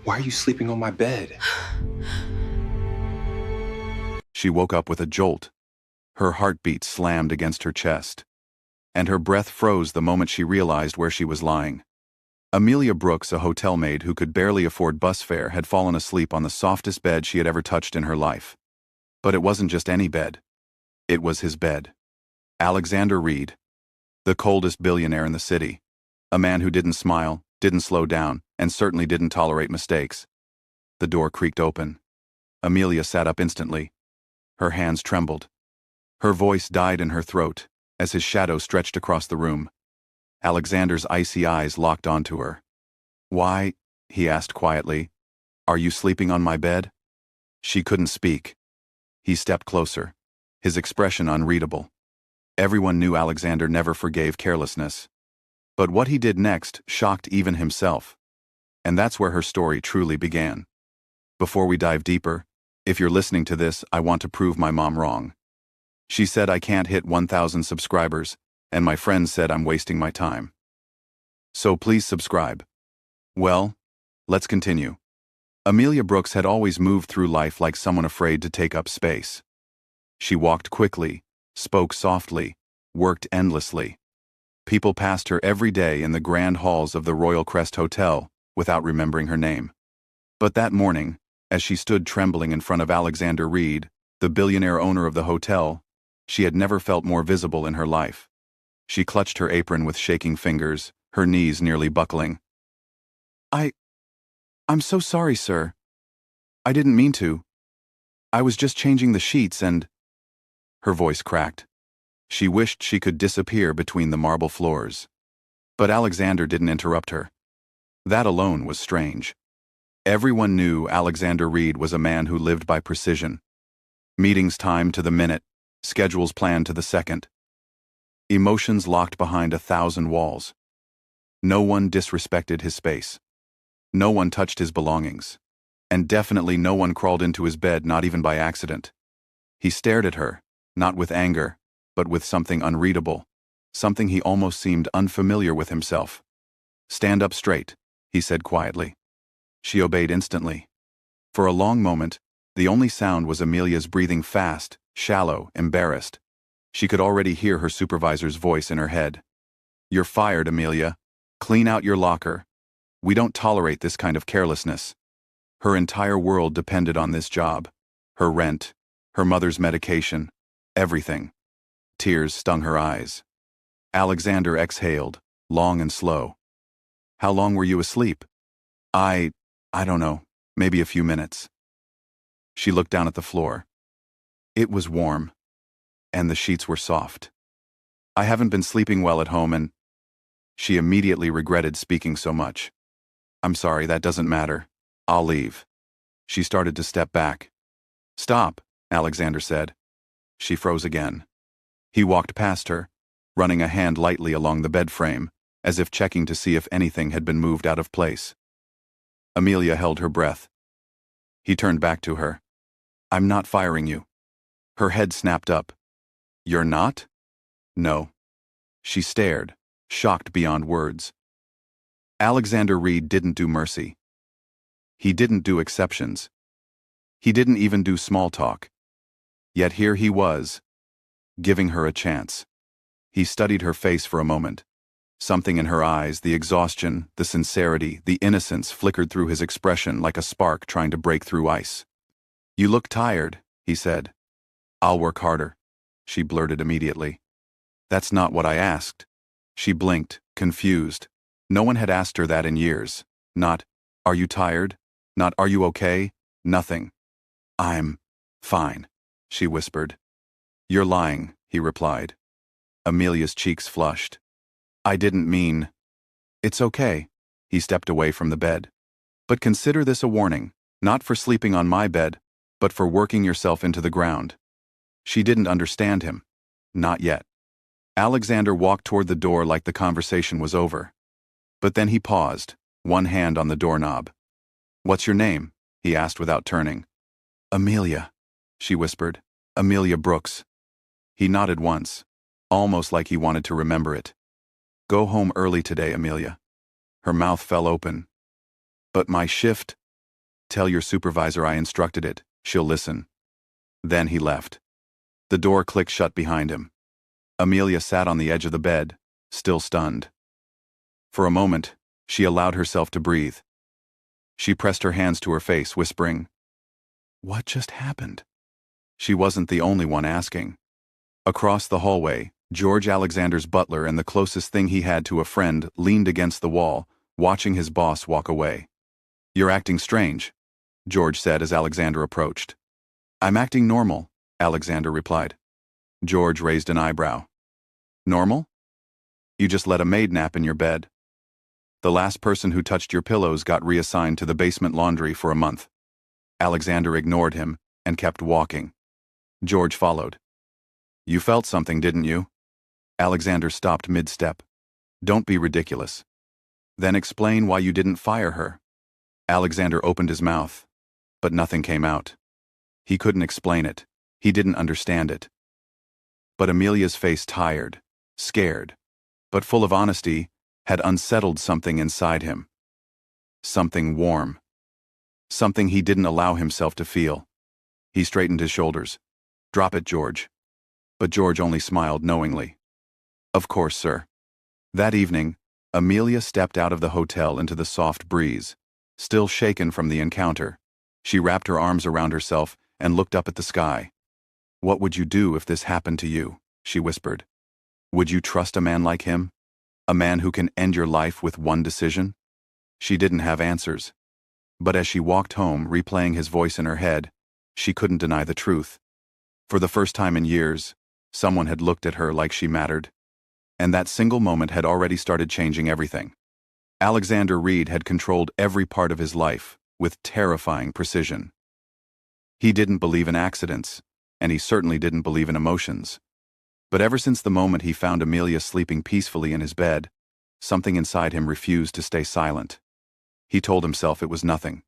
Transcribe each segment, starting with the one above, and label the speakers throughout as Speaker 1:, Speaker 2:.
Speaker 1: Why are you sleeping on my bed?
Speaker 2: She woke up with a jolt. Her heartbeat slammed against her chest, and her breath froze the moment she realized where she was lying. Amelia Brooks, a hotel maid who could barely afford bus fare, had fallen asleep on the softest bed she had ever touched in her life. But it wasn't just any bed. It was his bed. Alexander Reed, the coldest billionaire in the city. A man who didn't smile, didn't slow down, and certainly didn't tolerate mistakes. The door creaked open. Amelia sat up instantly. Her hands trembled. Her voice died in her throat as his shadow stretched across the room. Alexander's icy eyes locked onto her. "Why," he asked quietly, "are you sleeping on my bed?" She couldn't speak. He stepped closer, his expression unreadable. Everyone knew Alexander never forgave carelessness. But what he did next shocked even himself. And that's where her story truly began. Before we dive deeper, if you're listening to this, I want to prove my mom wrong. She said I can't hit 1,000 subscribers, and my friends said I'm wasting my time. So please subscribe. Well, let's continue. Amelia Brooks had always moved through life like someone afraid to take up space. She walked quickly, spoke softly, worked endlessly. People passed her every day in the grand halls of the Royal Crest Hotel without remembering her name. But that morning, as she stood trembling in front of Alexander Reed, the billionaire owner of the hotel, she had never felt more visible in her life. She clutched her apron with shaking fingers, her knees nearly buckling. I'm so sorry, sir. I didn't mean to. I was just changing the sheets and—" Her voice cracked. She wished she could disappear between the marble floors. But Alexander didn't interrupt her. That alone was strange. Everyone knew Alexander Reed was a man who lived by precision. Meetings timed to the minute, schedules planned to the second. Emotions locked behind 1,000 walls. No one disrespected his space. No one touched his belongings. And definitely no one crawled into his bed, not even by accident. He stared at her, not with anger, but with something unreadable, something he almost seemed unfamiliar with himself. "Stand up straight," he said quietly. She obeyed instantly. For a long moment, the only sound was Amelia's breathing fast, shallow, embarrassed. She could already hear her supervisor's voice in her head. "You're fired, Amelia. Clean out your locker. We don't tolerate this kind of carelessness." Her entire world depended on this job. Her rent, her mother's medication, everything. Tears stung her eyes. Alexander exhaled, long and slow. "How long were you asleep?" I don't know, maybe a few minutes." She looked down at the floor. It was warm, and the sheets were soft. "I haven't been sleeping well at home and—" She immediately regretted speaking so much. "I'm sorry, that doesn't matter. I'll leave." She started to step back. "Stop," Alexander said. She froze again. He walked past her, running a hand lightly along the bed frame, as if checking to see if anything had been moved out of place. Amelia held her breath. He turned back to her. "I'm not firing you." Her head snapped up. "You're not?" "No." She stared, shocked beyond words. Alexander Reed didn't do mercy. He didn't do exceptions. He didn't even do small talk. Yet here he was, giving her a chance. He studied her face for a moment. Something in her eyes, the exhaustion, the sincerity, the innocence flickered through his expression like a spark trying to break through ice. "You look tired," he said. "I'll work harder," she blurted immediately. "That's not what I asked." She blinked, confused. No one had asked her that in years. Not, "Are you tired?" Not, "Are you okay?" Nothing. "I'm fine," she whispered. "You're lying," he replied. Amelia's cheeks flushed. "I didn't mean—" "It's okay." He stepped away from the bed. "But consider this a warning, not for sleeping on my bed, but for working yourself into the ground." She didn't understand him. Not yet. Alexander walked toward the door like the conversation was over. But then he paused, one hand on the doorknob. "What's your name?" he asked without turning. "Amelia," she whispered. "Amelia Brooks." He nodded once, almost like he wanted to remember it. "Go home early today, Amelia." Her mouth fell open. "But my shift—" Tell your supervisor I instructed it. She'll listen. Then he left. The door clicked shut behind him. Amelia sat on the edge of the bed, still stunned. For a moment, she allowed herself to breathe. She pressed her hands to her face, whispering, "What just happened?" She wasn't the only one asking. Across the hallway, George Alexander's butler and the closest thing he had to a friend leaned against the wall, watching his boss walk away. "You're acting strange," George said as Alexander approached. "I'm acting normal," Alexander replied. George raised an eyebrow. "Normal? You just let a maid nap in your bed. The last person who touched your pillows got reassigned to the basement laundry for a month." Alexander ignored him and kept walking. George followed. "You felt something, didn't you?" Alexander stopped mid-step. "Don't be ridiculous. Then explain why you didn't fire her." Alexander opened his mouth, but nothing came out. He couldn't explain it. He didn't understand it. But Amelia's face, tired, scared, but full of honesty, had unsettled something inside him. Something warm. Something he didn't allow himself to feel. He straightened his shoulders. "Drop it, George." But George only smiled knowingly. "Of course, sir." That evening, Amelia stepped out of the hotel into the soft breeze, still shaken from the encounter. She wrapped her arms around herself and looked up at the sky. "What would you do if this happened to you?" she whispered. "Would you trust a man like him? A man who can end your life with one decision?" She didn't have answers. But as she walked home, replaying his voice in her head, she couldn't deny the truth. For the first time in years, someone had looked at her like she mattered. And that single moment had already started changing everything. Alexander Reed had controlled every part of his life with terrifying precision. He didn't believe in accidents, and he certainly didn't believe in emotions. But ever since the moment he found Amelia sleeping peacefully in his bed, something inside him refused to stay silent. He told himself it was nothing.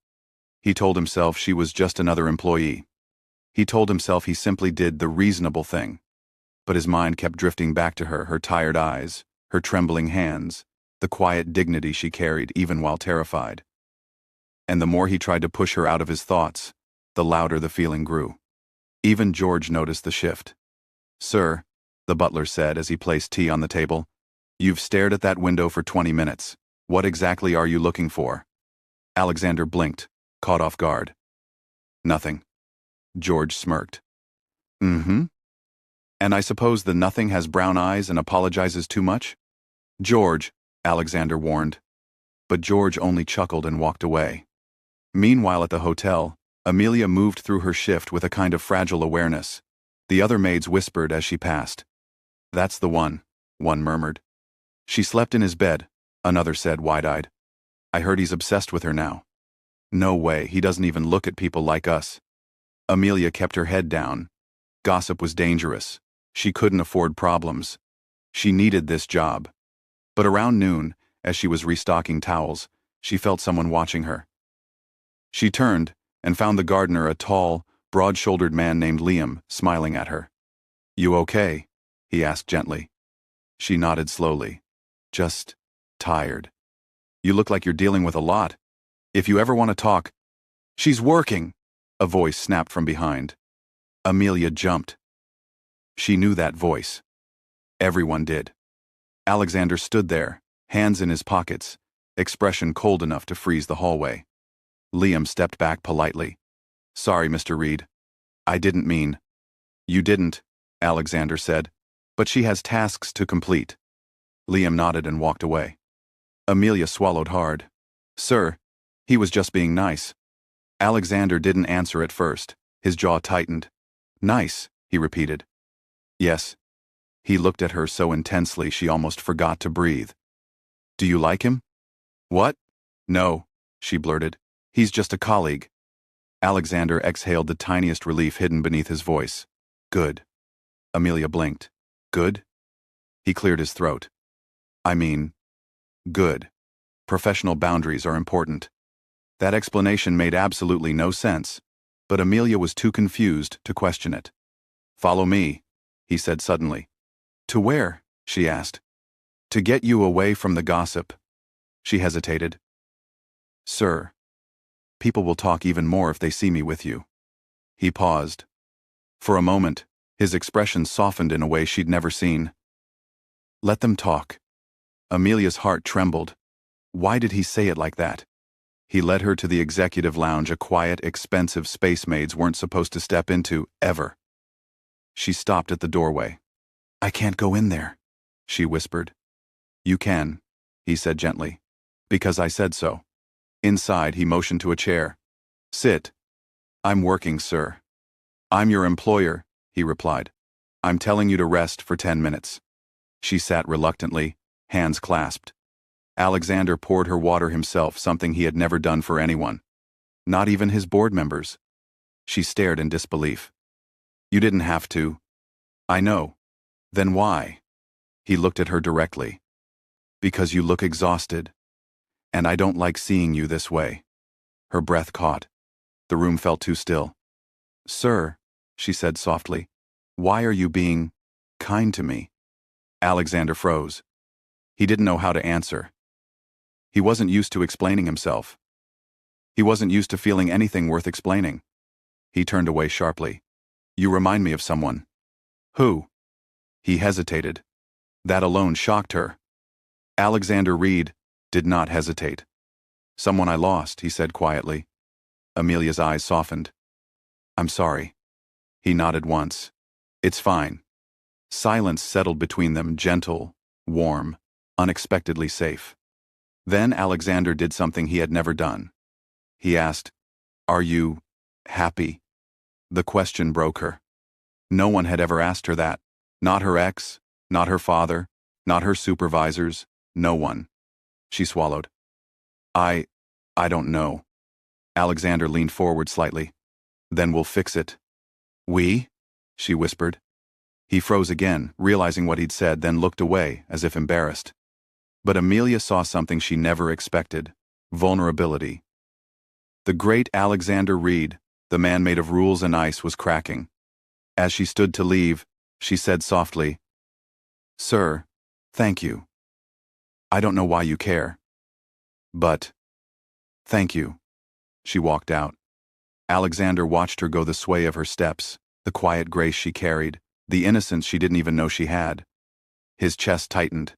Speaker 2: He told himself she was just another employee. He told himself he simply did the reasonable thing. But his mind kept drifting back to her tired eyes, her trembling hands, the quiet dignity she carried even while terrified. And the more he tried to push her out of his thoughts, the louder the feeling grew. Even George noticed the shift. "Sir," the butler said as he placed tea on the table, "you've stared at that window for 20 minutes. What exactly are you looking for?" Alexander blinked, caught off guard. "Nothing." George smirked. "Mm-hmm. And I suppose the nothing has brown eyes and apologizes too much?" "George," Alexander warned. But George only chuckled and walked away. Meanwhile at the hotel, Amelia moved through her shift with a kind of fragile awareness. The other maids whispered as she passed. "That's the one," one murmured. "She slept in his bed," another said wide-eyed. "I heard he's obsessed with her now." "No way, he doesn't even look at people like us." Amelia kept her head down. Gossip was dangerous. She couldn't afford problems. She needed this job. But around noon, as she was restocking towels, she felt someone watching her. She turned and found the gardener, a tall, broad-shouldered man named Liam, smiling at her. "You okay?" he asked gently. She nodded slowly. "Just tired." "You look like you're dealing with a lot. If you ever want to talk—" "She's working!" a voice snapped from behind. Amelia jumped. She knew that voice. Everyone did. Alexander stood there, hands in his pockets, expression cold enough to freeze the hallway. Liam stepped back politely. "Sorry, Mr. Reed. I didn't mean—" "You didn't," Alexander said, "but she has tasks to complete." Liam nodded and walked away. Amelia swallowed hard. "Sir, he was just being nice." Alexander didn't answer at first. His jaw tightened. "Nice," he repeated. "Yes." He looked at her so intensely she almost forgot to breathe. "Do you like him?" "What?" "No," she blurted. "He's just a colleague." Alexander exhaled the tiniest relief hidden beneath his voice. "Good." Amelia blinked. "Good?" He cleared his throat. "I mean, good. Professional boundaries are important." That explanation made absolutely no sense, but Amelia was too confused to question it. "Follow me," he said suddenly. "To where?" she asked. "To get you away from the gossip." She hesitated. "Sir." People will talk even more if they see me with you." He paused. For a moment, his expression softened in a way she'd never seen. "Let them talk." Amelia's heart trembled. Why did he say it like that? He led her to the executive lounge, a quiet, expensive space maids weren't supposed to step into, ever. She stopped at the doorway. "I can't go in there," she whispered. "You can," he said gently. "Because I said so." Inside, he motioned to a chair. "Sit." "I'm working, sir." "I'm your employer," he replied. "I'm telling you to rest for 10 minutes. She sat reluctantly, hands clasped. Alexander poured her water himself, something he had never done for anyone. Not even his board members. She stared in disbelief. "You didn't have to." "I know." "Then why?" He looked at her directly. "Because you look exhausted. And I don't like seeing you this way." Her breath caught. The room felt too still. "Sir," she said softly, "why are you being kind to me?" Alexander froze. He didn't know how to answer. He wasn't used to explaining himself. He wasn't used to feeling anything worth explaining. He turned away sharply. "You remind me of someone." "Who?" He hesitated. That alone shocked her. Alexander Reed did not hesitate. "Someone I lost," he said quietly. Amelia's eyes softened. "I'm sorry." He nodded once. "It's fine." Silence settled between them, gentle, warm, unexpectedly safe. Then Alexander did something he had never done. He asked, "Are you happy?" The question broke her. No one had ever asked her that. Not her ex, not her father, not her supervisors, no one. She swallowed. I don't know." Alexander leaned forward slightly. "Then we'll fix it." "We?" she whispered. He froze again, realizing what he'd said, then looked away, as if embarrassed. But Amelia saw something she never expected: vulnerability. The great Alexander Reed, the man made of rules and ice, was cracking. As she stood to leave, she said softly, "Sir, thank you. I don't know why you care. But thank you." She walked out. Alexander watched her go, the sway of her steps, the quiet grace she carried, the innocence she didn't even know she had. His chest tightened.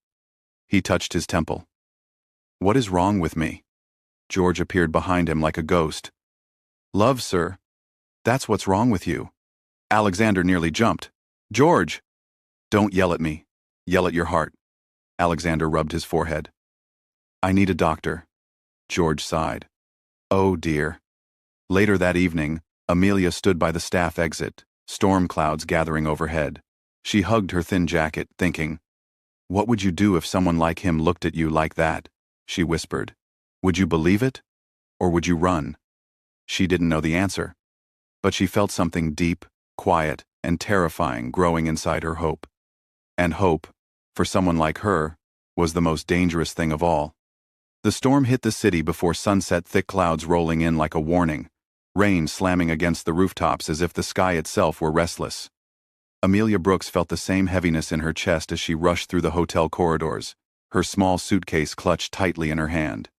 Speaker 2: He touched his temple. "What is wrong with me?" George appeared behind him like a ghost. "Love, sir. That's what's wrong with you." Alexander nearly jumped. "George!" "Don't yell at me. Yell at your heart." Alexander rubbed his forehead. "I need a doctor." George sighed. "Oh dear." Later that evening, Amelia stood by the staff exit, storm clouds gathering overhead. She hugged her thin jacket, thinking, "What would you do if someone like him looked at you like that?" she whispered. "Would you believe it? Or would you run?" She didn't know the answer. But she felt something deep, quiet, and terrifying growing inside her. Hope. And hope, for someone like her, was the most dangerous thing of all. The storm hit the city before sunset, thick clouds rolling in like a warning, rain slamming against the rooftops as if the sky itself were restless. Amelia Brooks felt the same heaviness in her chest as she rushed through the hotel corridors, her small suitcase clutched tightly in her hand.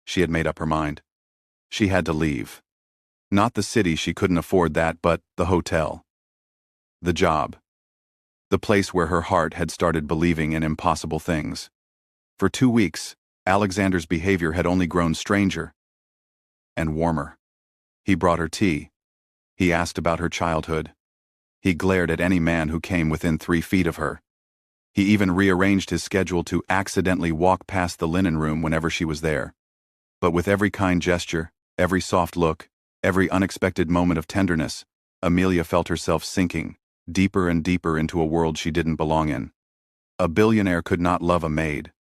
Speaker 2: She had made up her mind. She had to leave. Not the city, she couldn't afford that, but the hotel. The job. The place where her heart had started believing in impossible things. For 2 weeks, Alexander's behavior had only grown stranger and warmer. He brought her tea. He asked about her childhood. He glared at any man who came within 3 feet of her. He even rearranged his schedule to accidentally walk past the linen room whenever she was there. But with every kind gesture, every soft look, every unexpected moment of tenderness, Amelia felt herself sinking, deeper and deeper into a world she didn't belong in. A billionaire could not love a maid.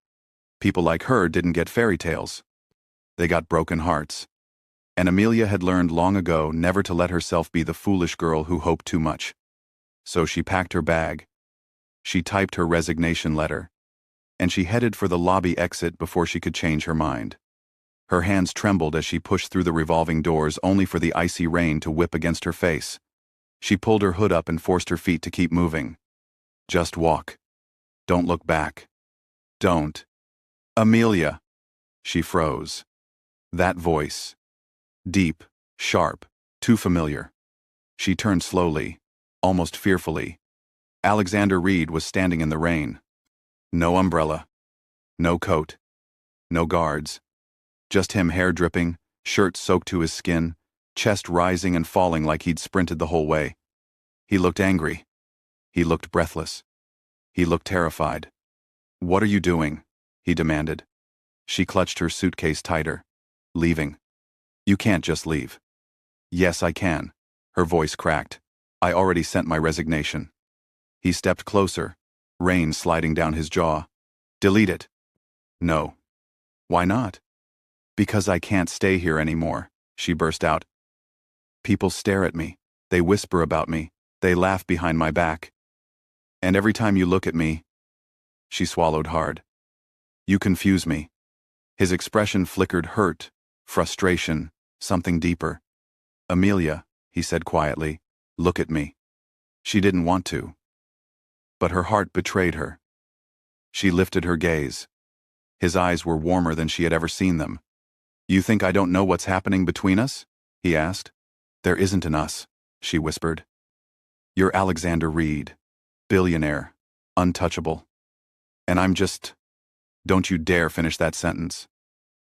Speaker 2: People like her didn't get fairy tales. They got broken hearts. And Amelia had learned long ago never to let herself be the foolish girl who hoped too much. So she packed her bag. She typed her resignation letter. And she headed for the lobby exit before she could change her mind. Her hands trembled as she pushed through the revolving doors, only for the icy rain to whip against her face. She pulled her hood up and forced her feet to keep moving. "Just walk. Don't look back. Don't." "Amelia." She froze. That voice. Deep, sharp, too familiar. She turned slowly, almost fearfully. Alexander Reed was standing in the rain. No umbrella. No coat. No guards. Just him, hair dripping, shirt soaked to his skin, chest rising and falling like he'd sprinted the whole way. He looked angry. He looked breathless. He looked terrified. "What are you doing?" he demanded. She clutched her suitcase tighter. "Leaving. You can't just leave." "Yes, I can." Her voice cracked. "I already sent my resignation." He stepped closer, rain sliding down his jaw. "Delete it." "No." "Why not?" "Because I can't stay here anymore," she burst out. "People stare at me. They whisper about me. They laugh behind my back. And every time you look at me—" She swallowed hard. "You confuse me." His expression flickered hurt, frustration, something deeper. "Amelia," he said quietly, "look at me." She didn't want to. But her heart betrayed her. She lifted her gaze. His eyes were warmer than she had ever seen them. "You think I don't know what's happening between us?" he asked. "There isn't an us," she whispered. "You're Alexander Reed, billionaire, untouchable. And I'm just—" "Don't you dare finish that sentence."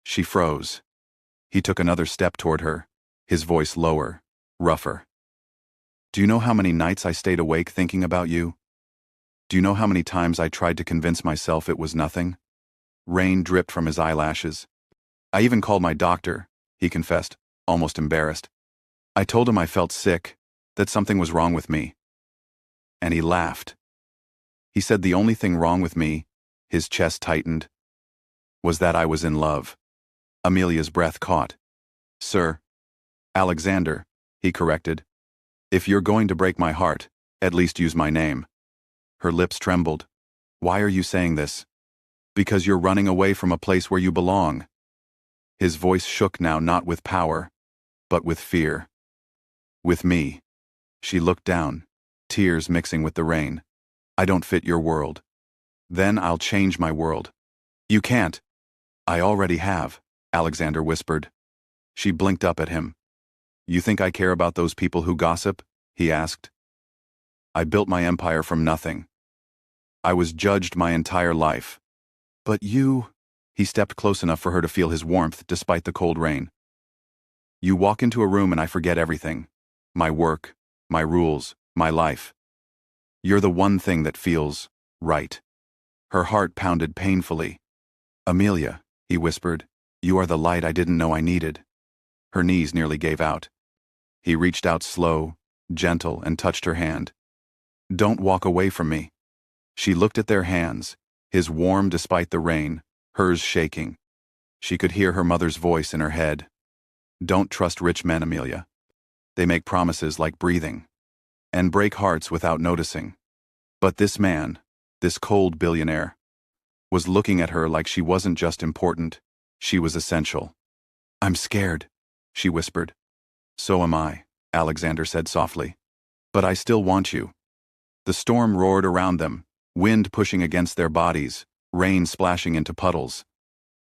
Speaker 2: She froze. He took another step toward her, his voice lower, rougher. "Do you know how many nights I stayed awake thinking about you? Do you know how many times I tried to convince myself it was nothing?" Rain dripped from his eyelashes. "I even called my doctor," he confessed, almost embarrassed. "I told him I felt sick, that something was wrong with me." And he laughed. He said the only thing wrong with me, his chest tightened, was that I was in love. Amelia's breath caught. "Sir. Alexander," he corrected. "If you're going to break my heart, at least use my name." Her lips trembled. "Why are you saying this?" "Because you're running away from a place where you belong." His voice shook now, not with power, but with fear. "With me." She looked down, tears mixing with the rain. "I don't fit your world. Then I'll change my world." "You can't." "I already have," Alexander whispered. She blinked up at him. "You think I care about those people who gossip?" he asked. "I built my empire from nothing. I was judged my entire life. But you—" He stepped close enough for her to feel his warmth despite the cold rain. "You walk into a room and I forget everything. My work, my rules, my life. You're the one thing that feels right." Her heart pounded painfully. "Amelia," he whispered, "you are the light I didn't know I needed." Her knees nearly gave out. He reached out slow, gentle, and touched her hand. "Don't walk away from me." She looked at their hands, his warm despite the rain, hers shaking. She could hear her mother's voice in her head. "Don't trust rich men, Amelia. They make promises like breathing, and break hearts without noticing." But this man, this cold billionaire, was looking at her like she wasn't just important, she was essential. "I'm scared," she whispered. "So am I," Alexander said softly. "But I still want you." The storm roared around them, wind pushing against their bodies, rain splashing into puddles.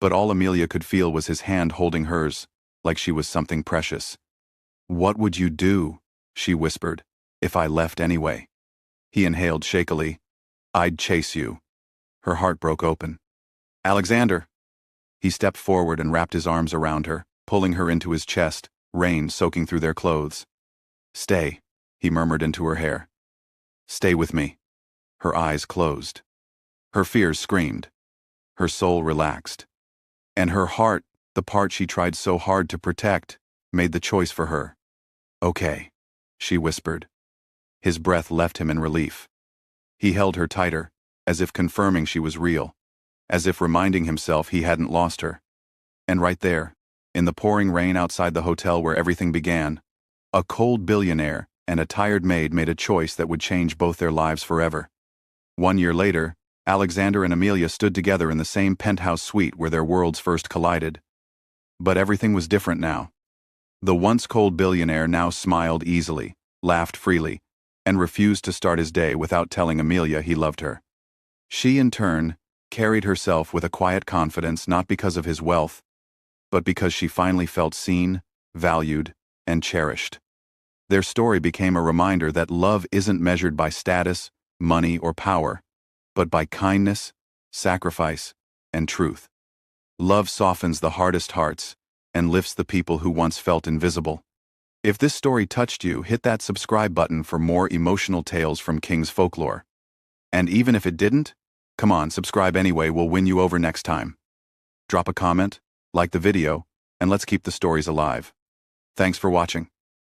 Speaker 2: But all Amelia could feel was his hand holding hers, like she was something precious. "What would you do," she whispered, "if I left anyway?" He inhaled shakily. "I'd chase you." Her heart broke open. "Alexander!" He stepped forward and wrapped his arms around her, pulling her into his chest, rain soaking through their clothes. "Stay," he murmured into her hair. "Stay with me." Her eyes closed. Her fears screamed. Her soul relaxed. And her heart, the part she tried so hard to protect, made the choice for her. "Okay," she whispered. His breath left him in relief. He held her tighter, as if confirming she was real, as if reminding himself he hadn't lost her. And right there, in the pouring rain outside the hotel where everything began, a cold billionaire and a tired maid made a choice that would change both their lives forever. 1 year later, Alexander and Amelia stood together in the same penthouse suite where their worlds first collided. But everything was different now. The once cold billionaire now smiled easily, laughed freely, and refused to start his day without telling Amelia he loved her. She, in turn, carried herself with a quiet confidence not because of his wealth, but because she finally felt seen, valued, and cherished. Their story became a reminder that love isn't measured by status, money, or power, but by kindness, sacrifice, and truth. Love softens the hardest hearts and lifts the people who once felt invisible. If this story touched you, hit that subscribe button for more emotional tales from King's Folklore. And even if it didn't, come on, subscribe anyway, we'll win you over next time. Drop a comment, like the video, and let's keep the stories alive. Thanks for watching.